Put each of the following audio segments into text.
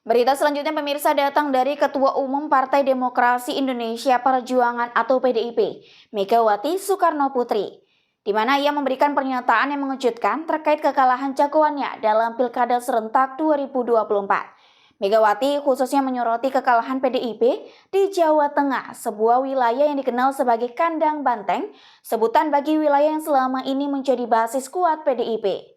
Berita selanjutnya pemirsa datang dari Ketua Umum Partai Demokrasi Indonesia Perjuangan atau PDIP, Megawati Soekarno Putri, di mana ia memberikan pernyataan yang mengejutkan terkait kekalahan jagoannya dalam Pilkada serentak 2024. Megawati khususnya menyoroti kekalahan PDIP di Jawa Tengah, sebuah wilayah yang dikenal sebagai kandang banteng, sebutan bagi wilayah yang selama ini menjadi basis kuat PDIP.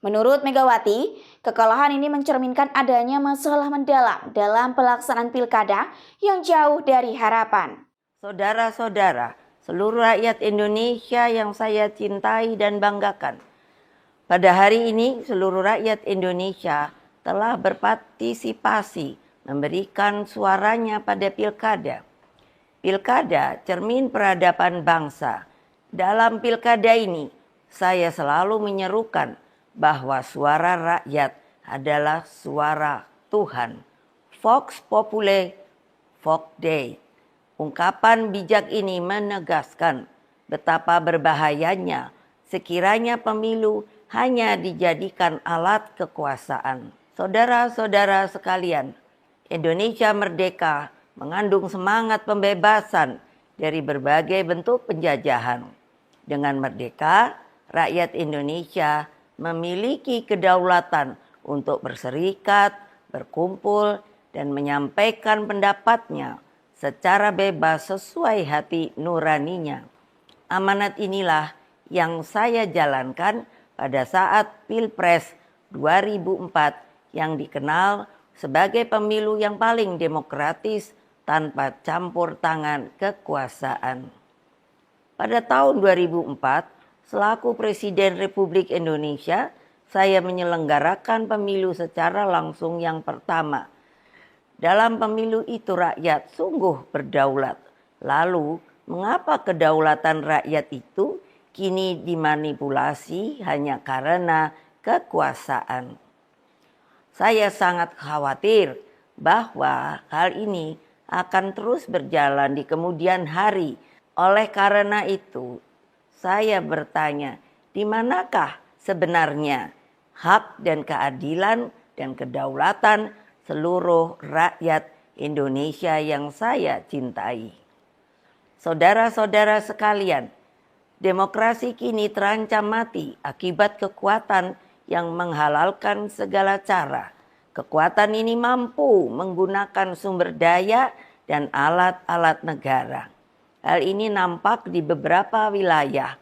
Menurut Megawati, kekalahan ini mencerminkan adanya masalah mendalam dalam pelaksanaan pilkada yang jauh dari harapan. Saudara-saudara, seluruh rakyat Indonesia yang saya cintai dan banggakan. Pada hari ini, seluruh rakyat Indonesia telah berpartisipasi memberikan suaranya pada pilkada. Pilkada cermin peradaban bangsa. Dalam pilkada ini, saya selalu menyerukan bahwa suara rakyat adalah suara Tuhan. Vox Populi, Vox Dei. Ungkapan bijak ini menegaskan betapa berbahayanya sekiranya pemilu hanya dijadikan alat kekuasaan. Saudara-saudara sekalian, Indonesia merdeka mengandung semangat pembebasan dari berbagai bentuk penjajahan. Dengan merdeka, rakyat Indonesia memiliki kedaulatan untuk berserikat, berkumpul, dan menyampaikan pendapatnya secara bebas sesuai hati nuraninya. Amanat inilah yang saya jalankan pada saat Pilpres 2004 yang dikenal sebagai pemilu yang paling demokratis tanpa campur tangan kekuasaan. Pada tahun 2004, selaku Presiden Republik Indonesia, saya menyelenggarakan pemilu secara langsung yang pertama. Dalam pemilu itu rakyat sungguh berdaulat. Lalu, mengapa kedaulatan rakyat itu kini dimanipulasi hanya karena kekuasaan? Saya sangat khawatir bahwa hal ini akan terus berjalan di kemudian hari. Oleh karena itu, saya bertanya, di manakah sebenarnya hak dan keadilan dan kedaulatan seluruh rakyat Indonesia yang saya cintai? Saudara-saudara sekalian, demokrasi kini terancam mati akibat kekuatan yang menghalalkan segala cara. Kekuatan ini mampu menggunakan sumber daya dan alat-alat negara. Hal ini nampak di beberapa wilayah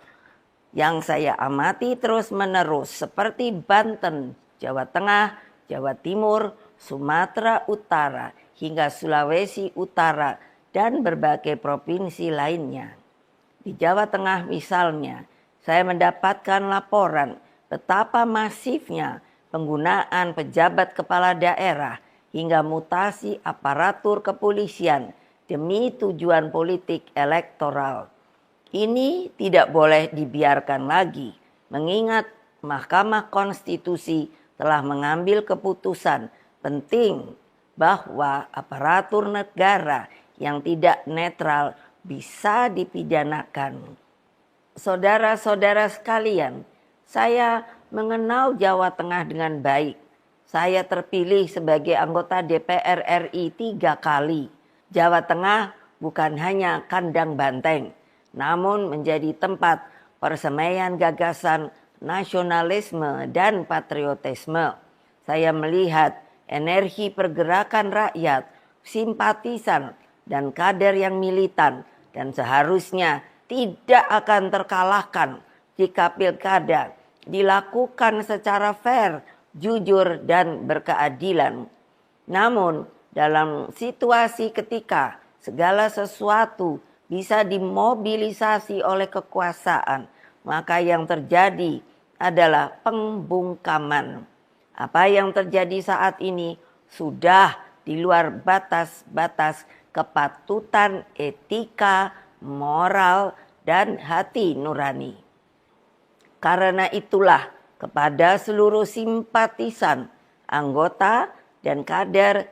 yang saya amati terus-menerus seperti Banten, Jawa Tengah, Jawa Timur, Sumatera Utara, hingga Sulawesi Utara, dan berbagai provinsi lainnya. Di Jawa Tengah misalnya, saya mendapatkan laporan betapa masifnya penggunaan pejabat kepala daerah hingga mutasi aparatur kepolisian demi tujuan politik elektoral. Ini tidak boleh dibiarkan lagi, mengingat Mahkamah Konstitusi telah mengambil keputusan penting bahwa aparatur negara yang tidak netral bisa dipidanakan. Saudara-saudara sekalian, saya mengenal Jawa Tengah dengan baik. Saya terpilih sebagai anggota DPR RI 3 kali. Jawa Tengah bukan hanya kandang banteng, namun menjadi tempat persemaian gagasan nasionalisme dan patriotisme. Saya melihat energi pergerakan rakyat, simpatisan, dan kader yang militan, dan seharusnya tidak akan terkalahkan jika pilkada dilakukan secara fair, jujur, dan berkeadilan. Namun, dalam situasi ketika segala sesuatu bisa dimobilisasi oleh kekuasaan, maka yang terjadi adalah pembungkaman. Apa yang terjadi saat ini sudah di luar batas-batas kepatutan etika, moral, dan hati nurani. Karena itulah kepada seluruh simpatisan, anggota, dan kader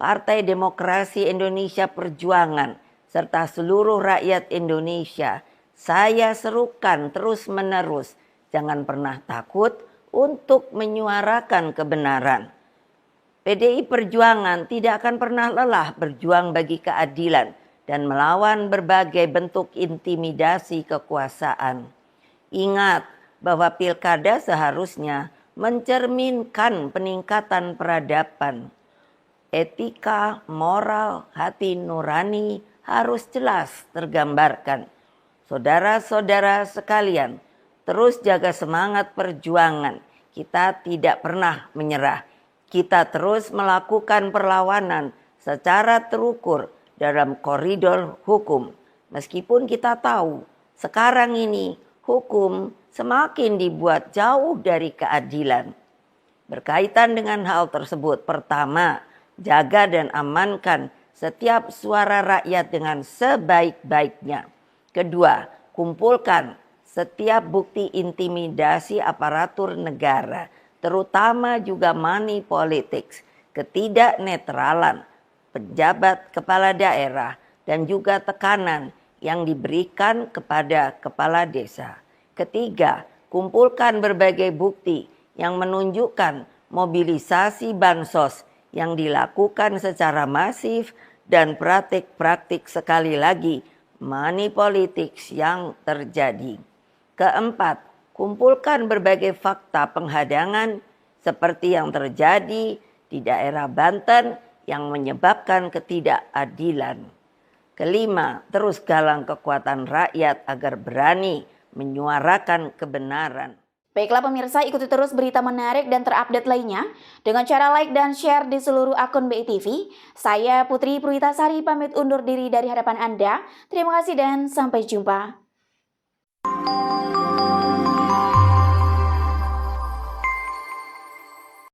Partai Demokrasi Indonesia Perjuangan serta seluruh rakyat Indonesia, saya serukan terus-menerus, jangan pernah takut untuk menyuarakan kebenaran. PDI Perjuangan tidak akan pernah lelah berjuang bagi keadilan dan melawan berbagai bentuk intimidasi kekuasaan. Ingat bahwa pilkada seharusnya mencerminkan peningkatan peradaban. Etika, moral, hati nurani harus jelas tergambarkan. Saudara-saudara sekalian, terus jaga semangat perjuangan. Kita tidak pernah menyerah. Kita terus melakukan perlawanan secara terukur dalam koridor hukum. Meskipun kita tahu sekarang ini hukum semakin dibuat jauh dari keadilan. Berkaitan dengan hal tersebut, pertama, jaga dan amankan setiap suara rakyat dengan sebaik-baiknya. Kedua, kumpulkan setiap bukti intimidasi aparatur negara, terutama juga money politics, ketidaknetralan pejabat kepala daerah, dan juga tekanan yang diberikan kepada kepala desa. Ketiga, kumpulkan berbagai bukti yang menunjukkan mobilisasi bansos yang dilakukan secara masif dan praktik-praktik sekali lagi money politics yang terjadi. Keempat, kumpulkan berbagai fakta penghadangan seperti yang terjadi di daerah Banten yang menyebabkan ketidakadilan. Kelima, terus galang kekuatan rakyat agar berani menyuarakan kebenaran. Baiklah pemirsa, ikuti terus berita menarik dan terupdate lainnya dengan cara like dan share di seluruh akun BI TV. Saya Putri Purwitasari pamit undur diri dari hadapan Anda. Terima kasih dan sampai jumpa.